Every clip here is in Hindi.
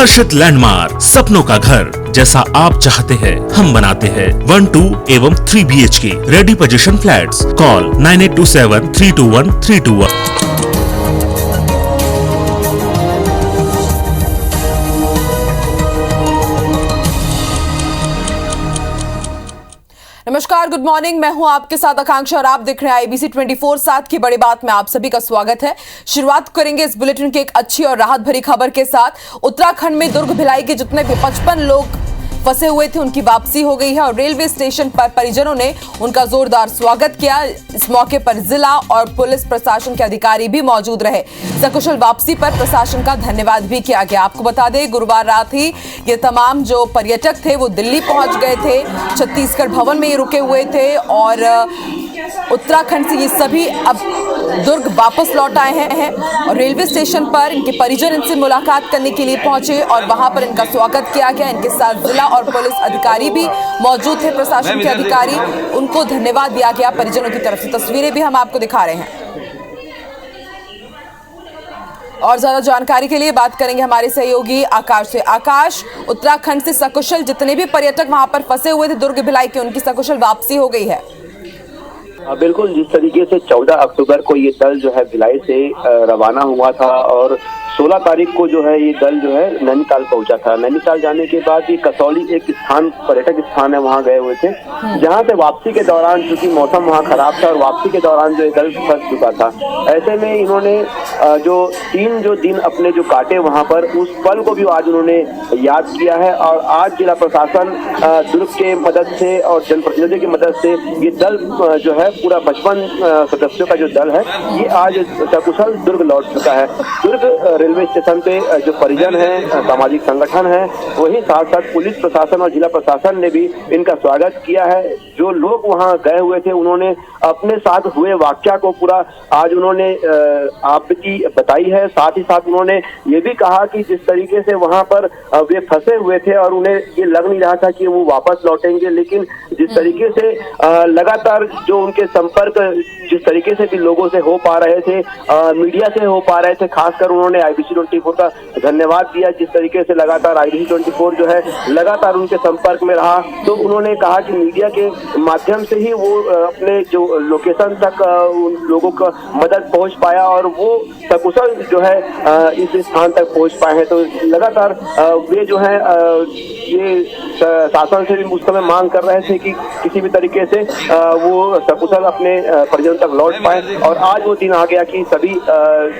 हर्षित लैंडमार्क, सपनों का घर जैसा आप चाहते हैं हम बनाते हैं। 1, 2 एवं 3 BHK ready position flats. Call 9827321321। नमस्कार, गुड मॉर्निंग। मैं हूं आपके साथ आकांक्षा और आप देख रहे हैं IBC 24/7 की बड़ी बात में आप सभी का स्वागत है। शुरुआत करेंगे इस बुलेटिन की एक अच्छी और राहत भरी खबर के साथ। उत्तराखंड में दुर्ग भिलाई के जितने भी 55 लोग फंसे हुए थे उनकी वापसी हो गई है और रेलवे स्टेशन पर परिजनों ने उनका जोरदार स्वागत किया। इस मौके पर जिला और पुलिस प्रशासन के अधिकारी भी मौजूद रहे। सकुशल वापसी पर प्रशासन का धन्यवाद भी किया गया। आपको बता दें, गुरुवार रात ही ये तमाम जो पर्यटक थे वो दिल्ली पहुंच गए थे। छत्तीसगढ़ भवन में ये रुके हुए थे और उत्तराखंड से ये सभी अब दुर्ग वापस लौट आए हैं और रेलवे स्टेशन पर इनके परिजन इनसे मुलाकात करने के लिए पहुंचे और वहां पर इनका स्वागत किया गया। इनके साथ जिला और पुलिस अधिकारी भी मौजूद थे, प्रशासन के अधिकारी, उनको धन्यवाद दिया गया परिजनों की तरफ से। तस्वीरें भी हम आपको दिखा रहे हैं और ज्यादा जानकारी के लिए बात करेंगे हमारे सहयोगी आकाश से। आकाश, उत्तराखंड से सकुशल जितने भी पर्यटक वहां पर फंसे हुए थे दुर्ग भिलाई के, उनकी सकुशल वापसी हो गई है। बिल्कुल, जिस तरीके से 14 अक्टूबर को ये दल जो है भिलाई से रवाना हुआ था और 16 तारीख को जो है ये दल जो है नैनीताल पहुंचा था। नैनीताल जाने के बाद ये कसौली एक स्थान, पर्यटक स्थान है, वहां गए हुए थे, जहां से वापसी के दौरान चूंकि मौसम वहां खराब था और वापसी के दौरान जो ये दल फंस चुका था। ऐसे में इन्होंने जो 3 दिन अपने जो काटे वहां पर, उस पल को भी आज उन्होंने याद किया है और आज जिला प्रशासन दुर्ग के मदद से और जनप्रतिनिधियों की मदद से ये दल जो है पूरा 55 सदस्यों का जो दल है ये आज सकुशल दुर्ग लौट चुका है। दुर्ग रेलवे स्टेशन पे जो परिजन हैं, सामाजिक संगठन है, वही साथ साथ पुलिस प्रशासन और जिला प्रशासन ने भी इनका स्वागत किया है। जो लोग वहां गए हुए थे उन्होंने अपने साथ हुए वाकया को पूरा आज उन्होंने आपकी बताई है। साथ ही साथ उन्होंने ये भी कहा कि जिस तरीके से वहां पर वे फंसे हुए थे और उन्हें ये लग नहीं रहा था कि वो वापस लौटेंगे, लेकिन जिस तरीके से लगातार जो उनके संपर्क जिस तरीके से भी लोगों से हो पा रहे थे, मीडिया से हो पा रहे थे, खासकर उन्होंने IBC 24 का धन्यवाद दिया। जिस तरीके से लगातार IBC 24 जो है लगातार उनके संपर्क में रहा, तो उन्होंने कहा कि मीडिया के माध्यम से ही वो अपने जो लोकेशन तक उन लोगों का मदद पहुंच पाया और वो सकुशल जो है इस स्थान तक पहुंच पाए हैं। तो लगातार वे जो है ये शासन से भी उस समय मांग कर रहे थे कि किसी भी तरीके से वो सकुशल अपने परिजनों तक लौट पाए और आज वो दिन आ गया कि सभी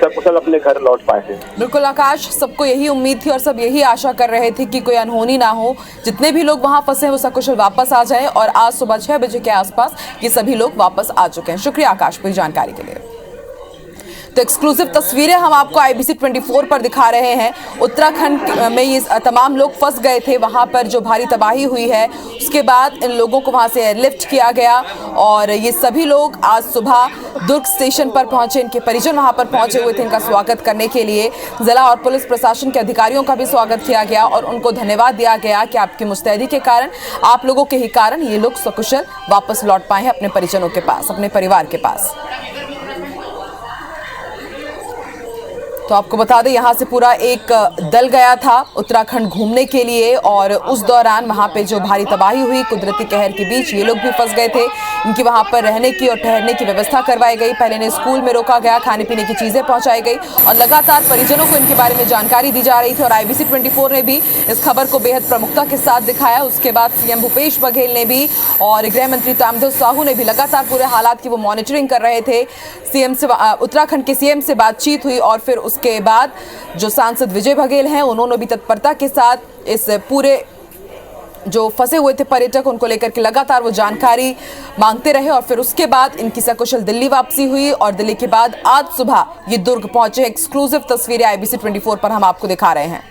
सकुशल अपने घर लौट पाए हैं। बिल्कुल आकाश, सबको यही उम्मीद थी और सब यही आशा कर रहे थे कि कोई अनहोनी ना हो, जितने भी लोग वहां फंसे हैं वो सकुशल वापस आ जाएं और आज सुबह 6 बजे के आसपास ये सभी लोग वापस आ चुके हैं। शुक्रिया आकाश पूरी जानकारी के लिए। तो एक्सक्लूसिव तस्वीरें हम आपको IBC 24 पर दिखा रहे हैं। उत्तराखंड में ये तमाम लोग फंस गए थे, वहां पर जो भारी तबाही हुई है उसके बाद इन लोगों को वहां से एयरलिफ्ट किया गया और ये सभी लोग आज सुबह दुर्ग स्टेशन पर पहुंचे। इनके परिजन वहां पर पहुंचे हुए थे इनका स्वागत करने के लिए। जिला और पुलिस प्रशासन के अधिकारियों का भी स्वागत किया गया और उनको धन्यवाद दिया गया कि आपकी मुस्तैदी के कारण, आप लोगों के ही कारण ये लोग सकुशल वापस लौट पाए हैं अपने परिजनों के पास, अपने परिवार के पास। तो आपको बता दें, यहाँ से पूरा एक दल गया था उत्तराखंड घूमने के लिए और उस दौरान वहाँ पे जो भारी तबाही हुई, कुदरती कहर के बीच ये लोग भी फंस गए थे। इनकी वहाँ पर रहने की और ठहरने की व्यवस्था करवाई गई। पहले इन्हें स्कूल में रोका गया, खाने पीने की चीज़ें पहुँचाई गई और लगातार परिजनों को इनके बारे में जानकारी दी जा रही थी और IBC 24 ने भी इस खबर को बेहद प्रमुखता के साथ दिखाया। उसके बाद CM भूपेश बघेल ने भी और गृह मंत्री ताम्रध्वज साहू ने भी लगातार पूरे हालात की वो मॉनिटरिंग कर रहे थे। CM से उत्तराखंड के CM से बातचीत हुई और फिर उसके बाद जो सांसद विजय बघेल हैं उन्होंने भी तत्परता के साथ इस पूरे जो फंसे हुए थे पर्यटक उनको लेकर के लगातार वो जानकारी मांगते रहे और फिर उसके बाद इनकी सकुशल दिल्ली वापसी हुई और दिल्ली के बाद आज सुबह ये दुर्ग पहुंचे। एक्सक्लूसिव तस्वीरें IBC 24 पर हम आपको दिखा रहे हैं।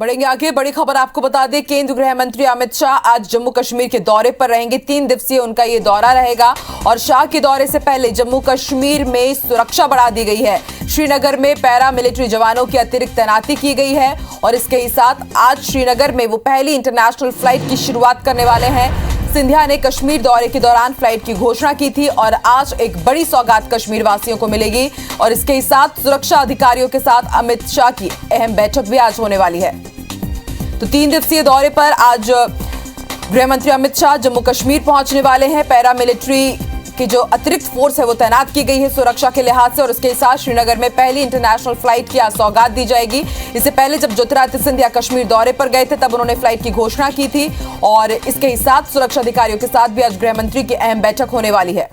बढ़ेंगे आगे, बड़ी खबर आपको बता दें, केंद्रीय गृह मंत्री अमित शाह आज जम्मू कश्मीर के दौरे पर रहेंगे। 3 दिवसीय उनका ये दौरा रहेगा और शाह के दौरे से पहले जम्मू कश्मीर में सुरक्षा बढ़ा दी गई है। श्रीनगर में पैरा मिलिट्री जवानों की अतिरिक्त तैनाती की गई है और इसके ही साथ आज श्रीनगर में वो पहली इंटरनेशनल फ्लाइट की शुरुआत करने वाले हैं। सिंधिया ने कश्मीर दौरे के दौरान फ्लाइट की घोषणा की थी और आज एक बड़ी सौगात कश्मीर वासियों को मिलेगी और इसके साथ सुरक्षा अधिकारियों के साथ अमित शाह की अहम बैठक भी आज होने वाली है। तो 3 दिवसीय दौरे पर आज गृह मंत्री अमित शाह जम्मू कश्मीर पहुंचने वाले हैं। पैरामिलिट्री की जो अतिरिक्त फोर्स है वो तैनात की गई है सुरक्षा के लिहाज से और इसके साथ श्रीनगर में पहली इंटरनेशनल फ्लाइट की आज सौगात दी जाएगी। इससे पहले जब ज्योतिरादित्य सिंधिया कश्मीर दौरे पर गए थे तब उन्होंने फ्लाइट की घोषणा की थी और इसके साथ सुरक्षा अधिकारियों के साथ भी आज गृह मंत्री की अहम बैठक होने वाली है।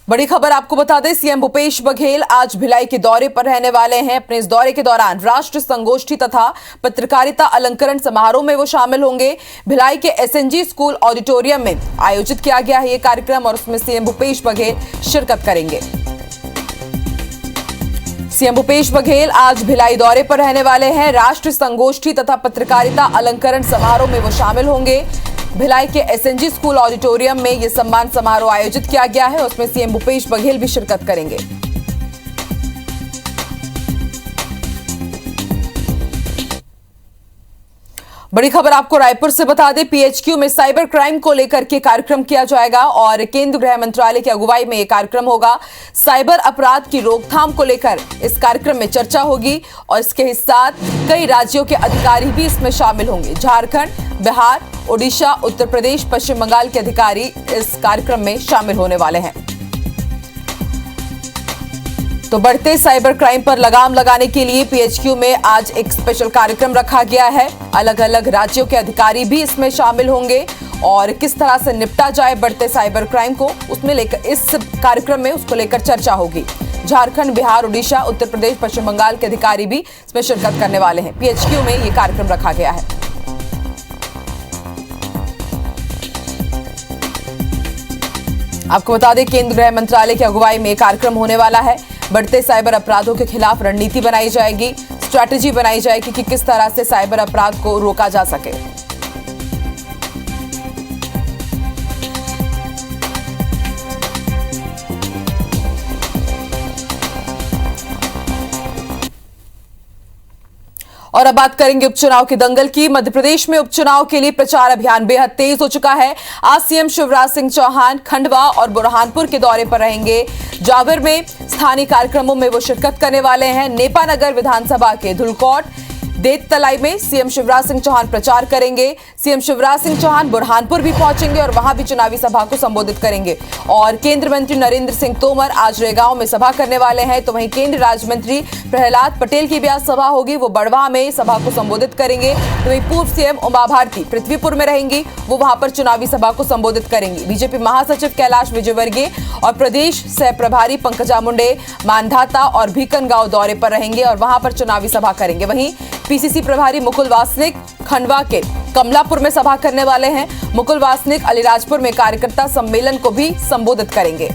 बड़ी खबर आपको बता दें, सीएम भूपेश बघेल आज भिलाई के दौरे पर रहने वाले हैं। अपने इस दौरे के दौरान राष्ट्र संगोष्ठी तथा पत्रकारिता अलंकरण समारोह में वो शामिल होंगे। भिलाई के एसएनजी स्कूल ऑडिटोरियम में आयोजित किया गया है ये कार्यक्रम और उसमें सीएम भूपेश बघेल शिरकत करेंगे। सीएम भूपेश बघेल आज भिलाई दौरे पर रहने वाले हैं। राष्ट्र संगोष्ठी तथा पत्रकारिता अलंकरण समारोह में वो शामिल होंगे। भिलाई के एसएनजी स्कूल ऑडिटोरियम में यह सम्मान समारोह आयोजित किया गया है। उसमें सीएम भूपेश बघेल भी शिरकत करेंगे। बड़ी खबर आपको रायपुर से बता दें, पीएचक्यू में साइबर क्राइम को लेकर के कार्यक्रम किया जाएगा और केंद्र गृह मंत्रालय की अगुवाई में यह कार्यक्रम होगा। साइबर अपराध की रोकथाम को लेकर इस कार्यक्रम में चर्चा होगी और इसके साथ कई राज्यों के अधिकारी भी इसमें शामिल होंगे। झारखंड, बिहार, ओडिशा, उत्तर प्रदेश, पश्चिम बंगाल के अधिकारी इस कार्यक्रम में शामिल होने वाले हैं। तो बढ़ते साइबर क्राइम पर लगाम लगाने के लिए पीएचक्यू में आज एक स्पेशल कार्यक्रम रखा गया है। अलग अलग राज्यों के अधिकारी भी इसमें शामिल होंगे और किस तरह से निपटा जाए बढ़ते साइबर क्राइम को उसमें लेकर इस कार्यक्रम में उसको लेकर चर्चा होगी। झारखंड, बिहार, ओडिशा, उत्तर प्रदेश, पश्चिम बंगाल के अधिकारी भी इसमें शिरकत करने वाले हैं। पीएचक्यू में यह कार्यक्रम रखा गया है। आपको बता दें, केंद्र गृह मंत्रालय की अगुवाई में कार्यक्रम होने वाला है। बढ़ते साइबर अपराधों के खिलाफ रणनीति बनाई जाएगी, स्ट्रैटेजी बनाई जाएगी कि किस तरह से साइबर अपराध को रोका जा सके। और अब बात करेंगे उपचुनाव के दंगल की। मध्य प्रदेश में उपचुनाव के लिए प्रचार अभियान बेहद तेज हो चुका है। आज सीएम शिवराज सिंह चौहान खंडवा और बुरहानपुर के दौरे पर रहेंगे। जावर में स्थानीय कार्यक्रमों में वो शिरकत करने वाले हैं। नेपानगर विधानसभा के धुलकोट, देततलाई में सीएम शिवराज सिंह चौहान प्रचार करेंगे। सीएम शिवराज सिंह चौहान बुरहानपुर भी पहुंचेंगे और वहां भी चुनावी सभा को संबोधित करेंगे। और केंद्रीय मंत्री नरेंद्र सिंह तोमर आज रेगांव में सभा करने वाले हैं। तो वहीं केंद्रीय राज्य मंत्री प्रहलाद पटेल की भी आज सभा होगी, वो बड़वा में सभा को संबोधित करेंगे। तो वहीं पूर्व सीएम उमा भारती पृथ्वीपुर में रहेंगी, वो वहां पर चुनावी सभा को संबोधित करेंगी। बीजेपी महासचिव कैलाश विजयवर्गीय और प्रदेश सह प्रभारी पंकजा मुंडे मांधाता और भीकनगांव दौरे पर रहेंगे और वहां पर चुनावी सभा करेंगे। वहीं पीसीसी प्रभारी मुकुल वासनिक खंडवा के कमलापुर में सभा करने वाले हैं। मुकुल वासनिक अलीराजपुर में कार्यकर्ता सम्मेलन को भी संबोधित करेंगे।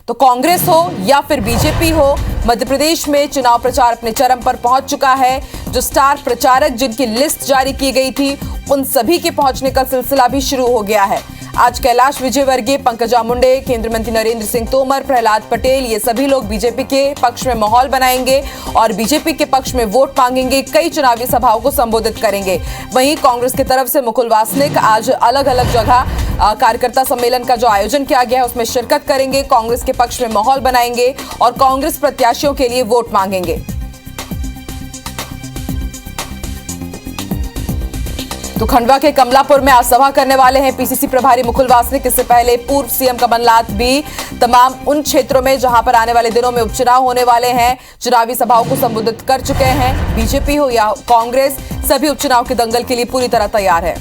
तो कांग्रेस हो या फिर बीजेपी हो, मध्य प्रदेश में चुनाव प्रचार अपने चरम पर पहुंच चुका है। जो स्टार प्रचारक जिनकी लिस्ट जारी की गई थी उन सभी के पहुंचने का सिलसिला भी शुरू हो गया है। आज कैलाश विजयवर्गीय, पंकजा मुंडे, केंद्रीय मंत्री नरेंद्र सिंह तोमर, प्रहलाद पटेल, ये सभी लोग बीजेपी के पक्ष में माहौल बनाएंगे और बीजेपी के पक्ष में वोट मांगेंगे। कई चुनावी सभाओं को संबोधित करेंगे। वहीं कांग्रेस की तरफ से मुकुल वासनिक आज अलग अलग जगह कार्यकर्ता सम्मेलन का जो आयोजन किया गया है उसमें शिरकत करेंगे। कांग्रेस के पक्ष में माहौल बनाएंगे और कांग्रेस प्रत्याशियों के लिए वोट मांगेंगे। तो खंडवा के कमलापुर में आज सभा करने वाले हैं पीसीसी प्रभारी मुकुल वासनिक। इससे पहले पूर्व सीएम कमलनाथ भी तमाम उन क्षेत्रों में जहां पर आने वाले दिनों में उपचुनाव होने वाले हैं चुनावी सभाओं को संबोधित कर चुके हैं। बीजेपी हो या कांग्रेस, सभी उपचुनाव के दंगल के लिए पूरी तरह तैयार है।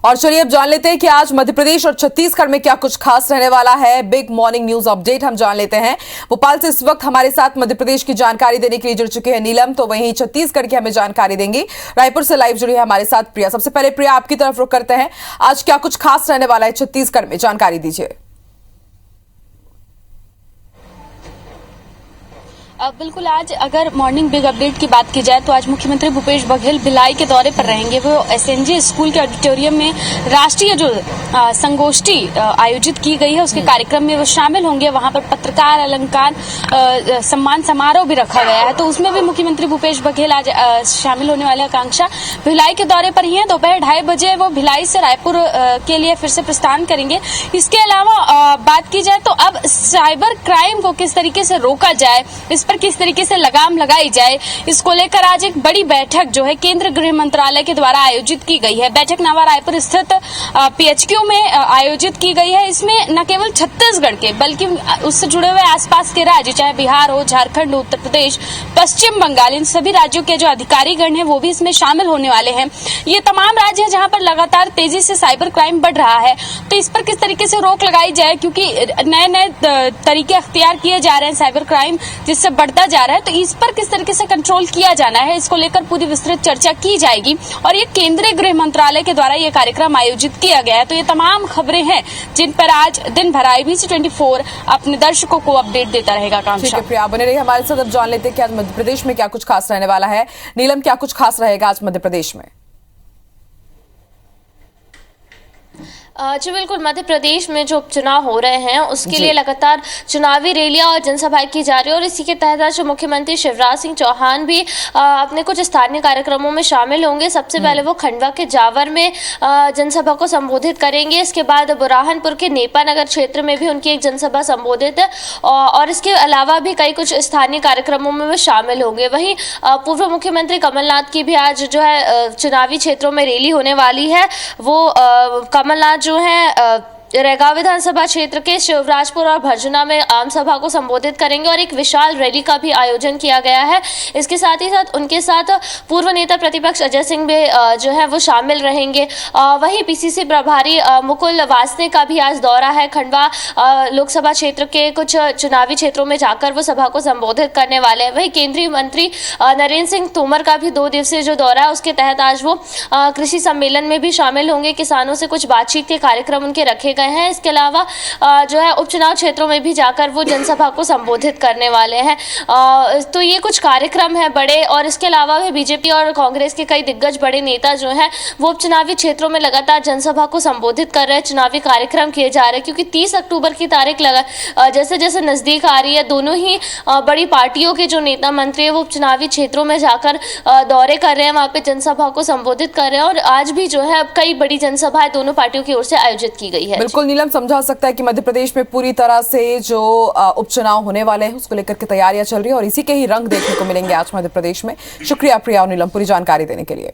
और चलिए अब जान लेते हैं कि आज मध्य प्रदेश और छत्तीसगढ़ में क्या कुछ खास रहने वाला है। बिग मॉर्निंग न्यूज अपडेट हम जान लेते हैं। भोपाल से इस वक्त हमारे साथ मध्य प्रदेश की जानकारी देने के लिए जुड़ चुके हैं नीलम, तो वहीं छत्तीसगढ़ की हमें जानकारी देंगी। रायपुर से लाइव जुड़ी है हमारे साथ प्रिया। सबसे पहले प्रिया, आपकी तरफ रुख करते हैं, आज क्या कुछ खास रहने वाला है छत्तीसगढ़ में, जानकारी दीजिए। बिल्कुल, आज अगर मॉर्निंग बिग अपडेट की बात की जाए तो आज मुख्यमंत्री भूपेश बघेल भिलाई के दौरे पर रहेंगे। वो एसएनजे स्कूल के ऑडिटोरियम में राष्ट्रीय जो संगोष्ठी आयोजित की गई है उसके कार्यक्रम में वो शामिल होंगे। वहां पर पत्रकार अलंकार सम्मान समारोह भी रखा गया है, तो उसमें भी मुख्यमंत्री भूपेश बघेल आज शामिल होने वाले। आकांक्षा भिलाई के दौरे पर ही है। दोपहर 2:30 बजे वो भिलाई से रायपुर के लिए फिर से प्रस्थान करेंगे। इसके अलावा बात की जाए तो अब साइबर क्राइम को किस तरीके से रोका जाए, इस पर किस तरीके से लगाम लगाई जाए, इसको लेकर आज एक बड़ी बैठक जो है केंद्रीय गृह मंत्रालय के द्वारा आयोजित की गई है। बैठक नवा रायपुर स्थित पीएचक्यू में आयोजित की गई है। इसमें न केवल छत्तीसगढ़ के बल्कि उससे जुड़े हुए आसपास के राज्य, चाहे बिहार हो, झारखंड, उत्तर प्रदेश, पश्चिम बंगाल, इन सभी राज्यों के जो अधिकारीगण हैं वो भी इसमें शामिल होने वाले हैं। ये तमाम राज्य हैं जहां पर लगातार तेजी से साइबर क्राइम बढ़ रहा है, तो इस पर किस तरीके से रोक लगाई जाए, क्योंकि नए नए तरीके अख्तियार किए जा रहे हैं साइबर क्राइम जिससे बढ़ता जा रहा है, तो इस पर किस तरीके से कंट्रोल किया जाना है, इसको लेकर पूरी विस्तृत चर्चा की जाएगी। और ये केंद्रीय गृह मंत्रालय के द्वारा ये कार्यक्रम आयोजित किया गया है। तो ये तमाम खबरें हैं जिन पर आज दिन भर IBC 24 अपने दर्शकों को अपडेट देता रहेगा। ठीक है प्रिया, बने रही हमारे साथ। अब जान लेते हैं कि आज मध्य प्रदेश में क्या कुछ खास रहने वाला है। नीलम, क्या कुछ खास रहेगा आज मध्य प्रदेश में? जी बिल्कुल, मध्य प्रदेश में जो उपचुनाव हो रहे हैं उसके लिए लगातार चुनावी रैलियां और जनसभाएं की जा रही है और इसी के तहत जो मुख्यमंत्री शिवराज सिंह चौहान भी अपने कुछ स्थानीय कार्यक्रमों में शामिल होंगे। सबसे पहले वो खंडवा के जावर में जनसभा को संबोधित करेंगे। इसके बाद बुरहानपुर के नेपानगर क्षेत्र में भी उनकी एक जनसभा संबोधित है और इसके अलावा भी कई कुछ स्थानीय कार्यक्रमों में वो शामिल होंगे। वहीं पूर्व मुख्यमंत्री कमलनाथ की भी आज जो है चुनावी क्षेत्रों में रैली होने वाली है। वो कमलनाथ जो है रैगांव विधानसभा क्षेत्र के शिवराजपुर और भर्जना में आम सभा को संबोधित करेंगे और एक विशाल रैली का भी आयोजन किया गया है। इसके साथ ही साथ उनके साथ पूर्व नेता प्रतिपक्ष अजय सिंह भी जो है वो शामिल रहेंगे। वहीं PCC प्रभारी मुकुल वासनिक का भी आज दौरा है। खंडवा लोकसभा क्षेत्र के कुछ चुनावी क्षेत्रों में जाकर वो सभा को संबोधित करने वाले हैं। वहीं केंद्रीय मंत्री नरेंद्र सिंह तोमर का भी 2 दिवसीय जो दौरा है उसके तहत आज वो कृषि सम्मेलन में भी शामिल होंगे। किसानों से कुछ बातचीत के कार्यक्रम उनके रखे गए हैं। इसके अलावा जो है उपचुनाव क्षेत्रों में भी जाकर वो जनसभा को संबोधित करने वाले हैं। तो ये कुछ कार्यक्रम है बड़े, और इसके अलावा भी बीजेपी और कांग्रेस के कई दिग्गज बड़े नेता जो हैं वो उपचुनावी क्षेत्रों में लगातार जनसभा को संबोधित कर रहे हैं, चुनावी कार्यक्रम किए जा रहे हैं। क्योंकि 30 अक्टूबर की तारीख जैसे जैसे नजदीक आ रही है, दोनों ही बड़ी पार्टियों के जो नेता मंत्री है वो उपचुनावी क्षेत्रों में जाकर दौरे कर रहे हैं, वहाँ पे जनसभा को संबोधित कर रहे हैं। और आज भी जो है कई बड़ी जनसभाएं दोनों पार्टियों की ओर से आयोजित की गई है। बिल्कुल नीलम, समझा सकता है कि मध्य प्रदेश में पूरी तरह से जो उपचुनाव होने वाले हैं उसको लेकर के तैयारियां चल रही है और इसी के ही रंग देखने को मिलेंगे आज मध्य प्रदेश में। शुक्रिया प्रिया और नीलम पूरी जानकारी देने के लिए।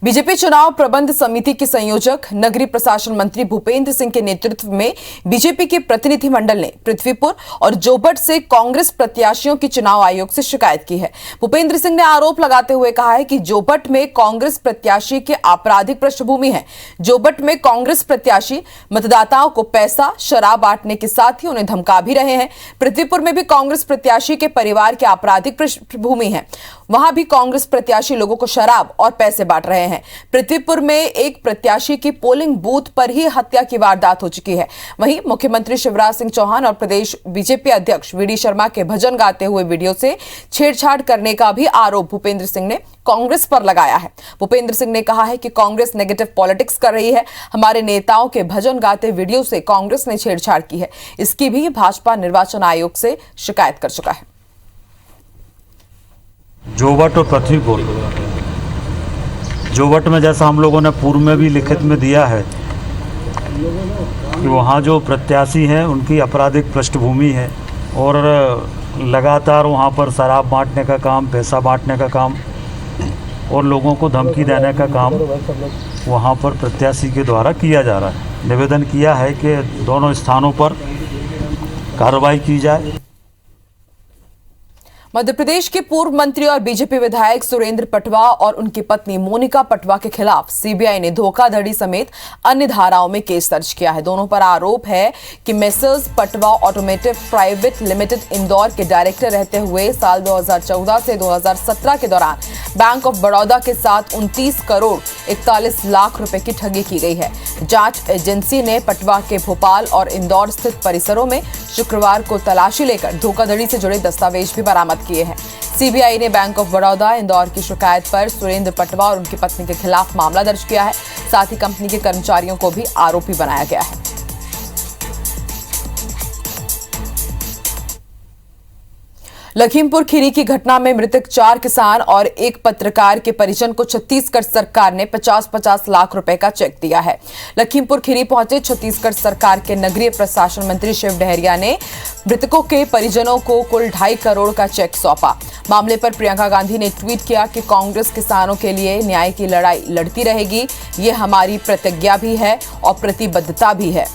बीजेपी चुनाव प्रबंध समिति के संयोजक नगरीय प्रशासन मंत्री भूपेंद्र सिंह के नेतृत्व में बीजेपी के प्रतिनिधिमंडल ने पृथ्वीपुर और जोबट से कांग्रेस प्रत्याशियों की चुनाव आयोग से शिकायत की है। भूपेंद्र सिंह ने आरोप लगाते हुए कहा है कि जोबट में कांग्रेस प्रत्याशी के आपराधिक पृष्ठभूमि है। जोबट में कांग्रेस प्रत्याशी मतदाताओं को पैसा, शराब बांटने के साथ ही उन्हें धमका भी रहे हैं। पृथ्वीपुर में भी कांग्रेस प्रत्याशी के परिवार की आपराधिक पृष्ठभूमि है, वहां भी कांग्रेस प्रत्याशी लोगों को शराब और पैसे बांट रहे हैं। पृथ्वीपुर में एक प्रत्याशी की पोलिंग बूथ पर ही हत्या की वारदात हो चुकी है। वहीं मुख्यमंत्री शिवराज सिंह चौहान और प्रदेश बीजेपी अध्यक्ष VD शर्मा के भजन गाते हुए वीडियो से छेड़छाड़ करने का भी आरोप भूपेंद्र सिंह ने कांग्रेस पर लगाया है। भूपेंद्र सिंह ने कहा है कि कांग्रेस नेगेटिव पॉलिटिक्स कर रही है, हमारे नेताओं के भजन गाते वीडियो से कांग्रेस ने छेड़छाड़ की है। इसकी भी भाजपा निर्वाचन आयोग से शिकायत कर चुका है। जोबट और पृथ्वीपुर, जोबट में जैसा हम लोगों ने पूर्व में भी लिखित में दिया है कि वहाँ जो प्रत्याशी हैं उनकी आपराधिक पृष्ठभूमि है और लगातार वहाँ पर शराब बांटने का काम, पैसा बांटने का काम और लोगों को धमकी देने का काम वहाँ पर प्रत्याशी के द्वारा किया जा रहा है। निवेदन किया है कि दोनों स्थानों पर कार्रवाई की जाए। मध्य प्रदेश के पूर्व मंत्री और बीजेपी विधायक सुरेंद्र पटवा और उनकी पत्नी मोनिका पटवा के खिलाफ सीबीआई ने धोखाधड़ी समेत अन्य धाराओं में केस दर्ज किया है। दोनों पर आरोप है कि messrs Patwa automotive private limited Indore के डायरेक्टर रहते हुए साल 2014 से 2017 के दौरान बैंक ऑफ बड़ौदा के साथ 29 करोड़ 41 लाख रुपए की ठगी की गई है। जांच एजेंसी ने पटवा के भोपाल और इंदौर स्थित परिसरों में शुक्रवार को तलाशी लेकर धोखाधड़ी से जुड़े दस्तावेज भी बरामद किए हैं। सीबीआई ने बैंक ऑफ बड़ौदा इंदौर की शिकायत पर सुरेंद्र पटवा और उनकी पत्नी के खिलाफ मामला दर्ज किया है। साथ ही कंपनी के कर्मचारियों को भी आरोपी बनाया गया है। लखीमपुर खीरी की घटना में मृतक 4 किसान और एक पत्रकार के परिजन को छत्तीसगढ़ सरकार ने 50-50 लाख रुपए का चेक दिया है। लखीमपुर खीरी पहुंचे छत्तीसगढ़ सरकार के नगरीय प्रशासन मंत्री शिव डहरिया ने मृतकों के परिजनों को कुल 2.5 करोड़ का चेक सौंपा। मामले पर प्रियंका गांधी ने ट्वीट किया कि कांग्रेस किसानों के लिए न्याय की लड़ाई लड़ती रहेगी, ये हमारी प्रतिज्ञा भी है और प्रतिबद्धता भी है।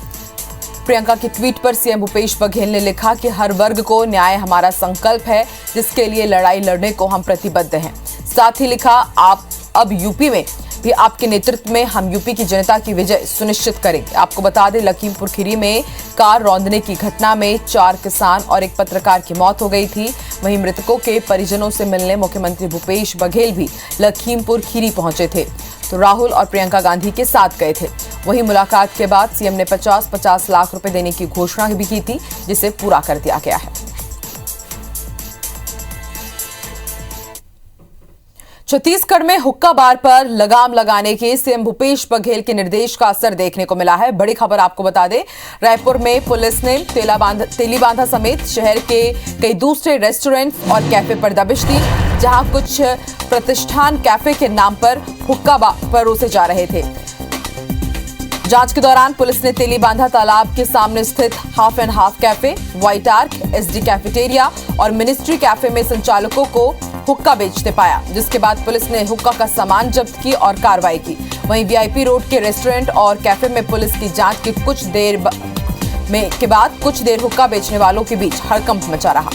प्रियंका की ट्वीट पर सीएम भूपेश बघेल ने लिखा कि हर वर्ग को न्याय हमारा संकल्प है, जिसके लिए लड़ाई लड़ने को हम प्रतिबद्ध हैं। साथ ही लिखा, आप अब यूपी में भी आपके नेतृत्व में हम यूपी की जनता की विजय सुनिश्चित करेंगे। आपको बता दें, लखीमपुर खीरी में कार रौंदने की घटना में 4 किसान और एक पत्रकार की मौत हो गई थी। वहीं मृतकों के परिजनों से मिलने मुख्यमंत्री भूपेश बघेल भी लखीमपुर खीरी पहुंचे थे, तो राहुल और प्रियंका गांधी के साथ गए थे। वहीं मुलाकात के बाद सीएम ने 50-50 लाख रुपए देने की घोषणा भी की थी, जिसे पूरा कर दिया गया है। छत्तीसगढ़ में हुक्का बार पर लगाम लगाने के सीएम भूपेश बघेल के निर्देश का असर देखने को मिला है। बड़ी खबर आपको बता दें, रायपुर में पुलिस ने तेलीबांधा समेत शहर के कई दूसरे रेस्टोरेंट और कैफे पर दबिश दी, जहां कुछ प्रतिष्ठान कैफे के नाम पर हुक्का परोसे जा रहे थे। जांच के दौरान पुलिस ने तेलीबांधा तालाब के सामने स्थित half and half cafe, white arc, SD cafeteria और मिनिस्ट्री कैफे में संचालकों को हुक्का बेचते पाया, जिसके बाद पुलिस ने हुक्का का सामान जब्त की और कार्रवाई की। वहीं वीआईपी रोड के रेस्टोरेंट और कैफे में पुलिस की जांच की कुछ देर हुक्का बेचने वालों के बीच हड़कंप मचा रहा।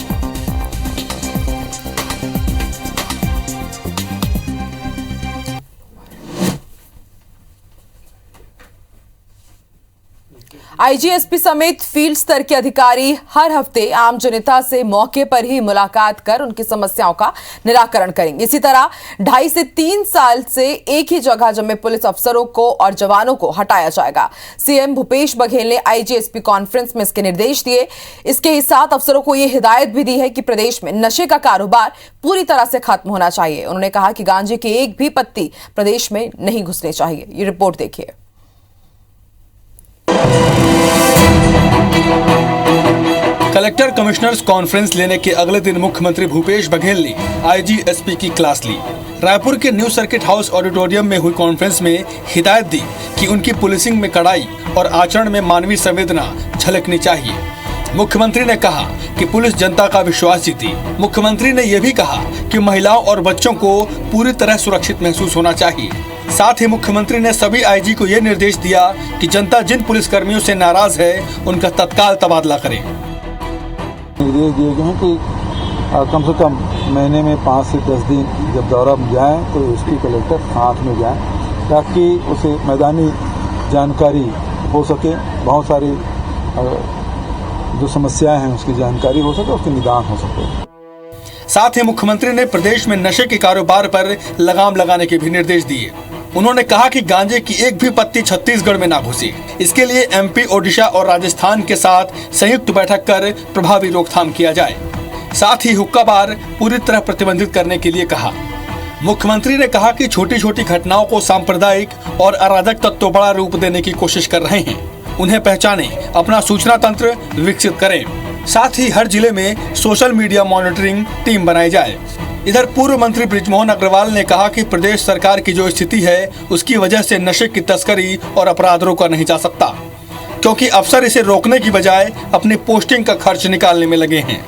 आईजीएसपी समेत फील्ड स्तर के अधिकारी हर हफ्ते आम जनता से मौके पर ही मुलाकात कर उनकी समस्याओं का निराकरण करेंगे। इसी तरह 2.5 से 3 साल से एक ही जगह जमे पुलिस अफसरों को और जवानों को हटाया जाएगा। सीएम भूपेश बघेल ने आईजीएसपी कॉन्फ्रेंस में इसके निर्देश दिए। इसके ही साथ अफसरों को यह हिदायत भी दी है कि प्रदेश में नशे का कारोबार पूरी तरह से खत्म होना चाहिए। उन्होंने कहा कि गांजे की एक भी पत्ती प्रदेश में नहीं घुसनी चाहिए। ये रिपोर्ट देखिए। कलेक्टर कमिश्नर्स कॉन्फ्रेंस लेने के अगले दिन मुख्यमंत्री भूपेश बघेल ने आईजीएसपी की क्लास ली। रायपुर के न्यू सर्किट हाउस ऑडिटोरियम में हुई कॉन्फ्रेंस में हिदायत दी कि उनकी पुलिसिंग में कड़ाई और आचरण में मानवीय संवेदना झलकनी चाहिए। मुख्यमंत्री ने कहा कि पुलिस जनता का विश्वास जीती। मुख्यमंत्री ने यह भी कहा कि महिलाओं और बच्चों को पूरी तरह सुरक्षित महसूस होना चाहिए। साथ ही मुख्यमंत्री ने सभी आईजी को यह निर्देश दिया कि जनता जिन पुलिसकर्मियों से नाराज है उनका तत्काल तबादला करे। निर्देश दिए गए हैं कि कम से कम महीने में 5 से 10 दिन जब दौरा में जाएँ तो एसपी कलेक्टर साथ में जाएँ, ताकि उसे मैदानी जानकारी हो सके, बहुत सारी जो समस्याएं हैं उसकी जानकारी हो सके, उसके निदान हो सके। साथ ही मुख्यमंत्री ने प्रदेश में नशे के कारोबार पर लगाम लगाने के भी निर्देश दिए। उन्होंने कहा कि गांजे की एक भी पत्ती छत्तीसगढ़ में ना घुसे। इसके लिए एमपी, ओडिशा और राजस्थान के साथ संयुक्त बैठक कर प्रभावी रोकथाम किया जाए। साथ ही हुक्का बार पूरी तरह प्रतिबंधित करने के लिए कहा। मुख्यमंत्री ने कहा कि छोटी छोटी घटनाओं को सांप्रदायिक और अराजक तत्व बड़ा रूप देने की कोशिश कर रहे हैं, उन्हें पहचाने, अपना सूचना तंत्र विकसित करें। साथ ही हर जिले में सोशल मीडिया मॉनिटरिंग टीम बनाई जाए। इधर पूर्व मंत्री बृजमोहन अग्रवाल ने कहा कि प्रदेश सरकार की जो स्थिति है उसकी वजह से नशे की तस्करी और अपराध रोका नहीं जा सकता, क्योंकि अफसर इसे रोकने की बजाय अपनी पोस्टिंग का खर्च निकालने में लगे हैं।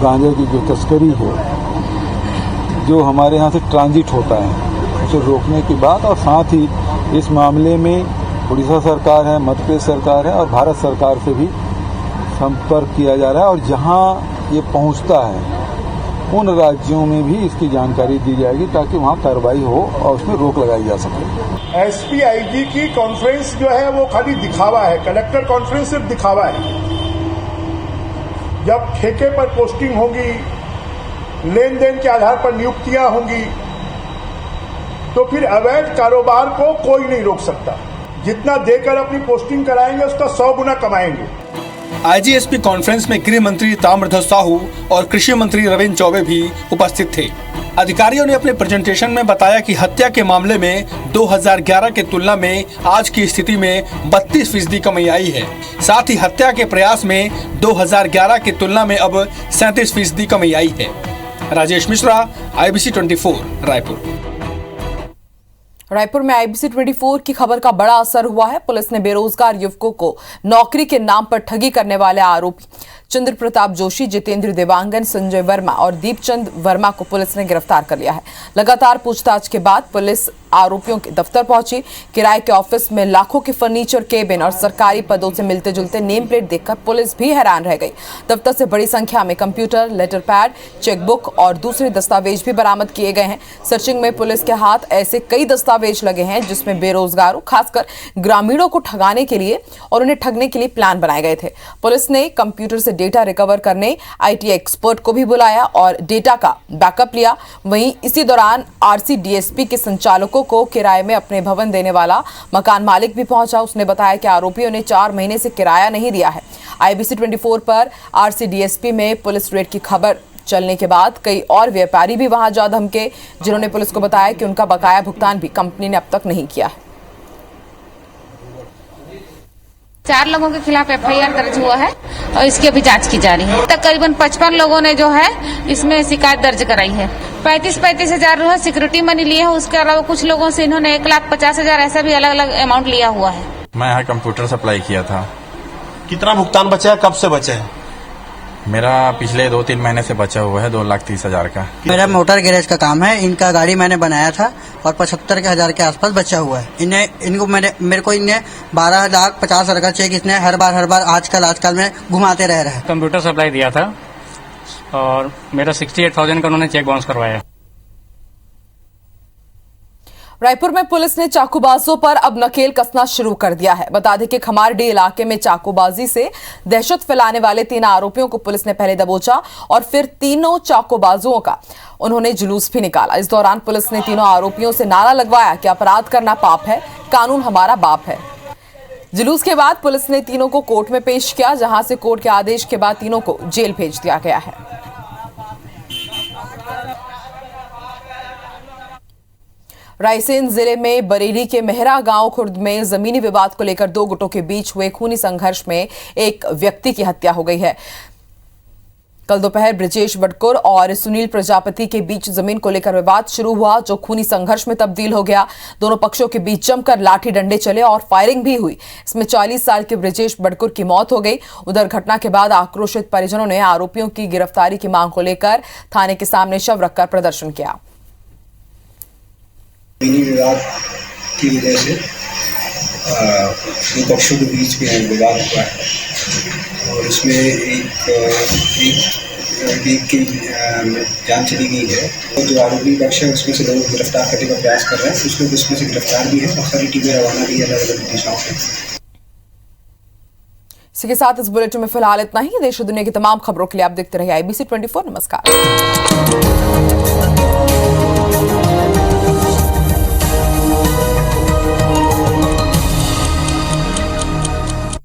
गांजे की जो तस्करी है, जो हमारे यहाँ से ट्रांजिट होता है, उसे रोकने की बात, और साथ ही इस मामले में उड़ीसा सरकार है, मध्य प्रदेश सरकार है और भारत सरकार से भी संपर्क किया जा रहा है, और जहाँ ये पहुँचता है उन राज्यों में भी इसकी जानकारी दी जाएगी ताकि वहाँ कार्रवाई हो और उसमें रोक लगाई जा सके। एसपी आईजी की कॉन्फ्रेंस जो है वो खाली दिखावा है, कलेक्टर कॉन्फ्रेंस सिर्फ दिखावा है। जब ठेके पर पोस्टिंग होगी लेन देन के आधार पर नियुक्तियां होंगी, तो फिर अवैध कारोबार को कोई नहीं रोक सकता। जितना देकर अपनी पोस्टिंग कराएंगे उसका 100 गुना कमाएंगे। आईजीएसपी कॉन्फ्रेंस में गृह मंत्री ताम्रध्वज साहू और कृषि मंत्री रविंद्र चौबे भी उपस्थित थे। अधिकारियों ने अपने प्रेजेंटेशन में बताया कि हत्या के मामले में 2011 के तुलना में आज की स्थिति में 32% कमी आई है। साथ ही हत्या के प्रयास में 2011 की तुलना में अब 37% कमी आई है। राजेश मिश्रा, IBC 24, रायपुर। रायपुर में IBC 24 की खबर का बड़ा असर हुआ है। पुलिस ने बेरोजगार युवकों को नौकरी के नाम पर ठगी करने वाले आरोपी चंद्र प्रताप जोशी, जितेंद्र देवांगन, संजय वर्मा और दीपचंद वर्मा को पुलिस ने गिरफ्तार कर लिया है। लगातार पूछताछ के बाद पुलिस आरोपियों के दफ्तर पहुंची। किराए के ऑफिस में लाखों के फर्नीचर, केबिन और सरकारी पदों से मिलते जुलते नेम प्लेट देखकर पुलिस भी हैरान रह गई। दफ्तर से बड़ी संख्या में कंप्यूटर, लेटर पैड, चेकबुक और दूसरे दस्तावेज भी बरामद किए गए हैं। सर्चिंग में पुलिस के हाथ ऐसे कई दस्तावेज लगे हैं जिसमें बेरोजगारों, खासकर ग्रामीणों को ठगाने के लिए और उन्हें ठगने के लिए प्लान बनाए गए थे। पुलिस ने कंप्यूटर से डेटा रिकवर करने IT एक्सपर्ट को भी बुलाया और डेटा का बैकअप लिया। वहीं इसी दौरान RCDSP के संचालकों को किराए में अपने भवन देने वाला मकान मालिक भी पहुंचा। उसने बताया कि आरोपियों ने 4 महीने से किराया नहीं दिया है। IBC 24 पर RCDSP में पुलिस रेड की खबर चलने के बाद कई और व्यापारी भी वहां जा धमके, जिन्होंने पुलिस को बताया कि उनका बकाया भुगतान भी कंपनी ने अब तक नहीं किया है। 4 लोगों के खिलाफ FIR दर्ज हुआ है और इसकी अभी जांच की जा रही है। तकरीबन 55 लोगों ने जो है इसमें शिकायत दर्ज कराई है। 35 हजार सिक्योरिटी मनी लिए है। उसके अलावा कुछ लोगों से इन्होंने 1,50,000 ऐसा भी अलग अलग अमाउंट लिया हुआ है। मैं यहाँ कंप्यूटर सप्लाई किया था। कितना भुगतान बचा है, कब से बचा है? मेरा पिछले 2-3 महीने से बचा हुआ है 2,30,000 का। मेरा मोटर गैरेज का काम है। इनका गाड़ी मैंने बनाया था और 75,000 के आसपास बचा हुआ है। इनको मेरे को 12,50,000 का चेक इसने हर बार आजकल में घुमाते रह रहे हैं। कंप्यूटर सप्लाई दिया था और मेरा 68,000 का उन्होंने चेक बाउंस करवाया। रायपुर में पुलिस ने चाकूबाजों पर अब नकेल कसना शुरू कर दिया है। बता दें कि खमारडी इलाके में चाकूबाजी से दहशत फैलाने वाले 3 आरोपियों को पुलिस ने पहले दबोचा और फिर तीनों चाकूबाजों का उन्होंने जुलूस भी निकाला। इस दौरान पुलिस ने तीनों आरोपियों से नारा लगवाया कि अपराध करना पाप है, कानून हमारा बाप है। जुलूस के बाद पुलिस ने तीनों को कोर्ट में पेश किया, जहां से कोर्ट के आदेश के बाद तीनों को जेल भेज दिया गया है। रायसेन जिले में बरेली के मेहरा गांव खुर्द में जमीनी विवाद को लेकर 2 गुटों के बीच हुए खूनी संघर्ष में एक व्यक्ति की हत्या हो गई है। कल दोपहर ब्रिजेश बटकुर और सुनील प्रजापति के बीच जमीन को लेकर विवाद शुरू हुआ, जो खूनी संघर्ष में तब्दील हो गया। दोनों पक्षों के बीच जमकर लाठी डंडे चले और फायरिंग भी हुई। इसमें 40 साल के ब्रिजेश बटकुर की मौत हो गई। उधर घटना के बाद आक्रोशित परिजनों ने आरोपियों की गिरफ्तारी की मांग को लेकर थाने के सामने शव रखकर प्रदर्शन किया। जमीनी विवाद की वजह से 2 पक्षों के बीच में विवाद हुआ है और इसमें एक की जान चली गई है। तो जो आरोपी पक्ष है उसमें से लोग गिरफ्तार करने का प्रयास कर रहे हैं। कुछ लोग उसमें से गिरफ्तार भी है और सारी टीमें रवाना भी अलग अलग दिशाओं में। इसी के साथ इस बुलेटिन में फिलहाल इतना ही। देश और दुनिया की तमाम खबरों के लिए आप देखते रहिए IBC 24। नमस्कार।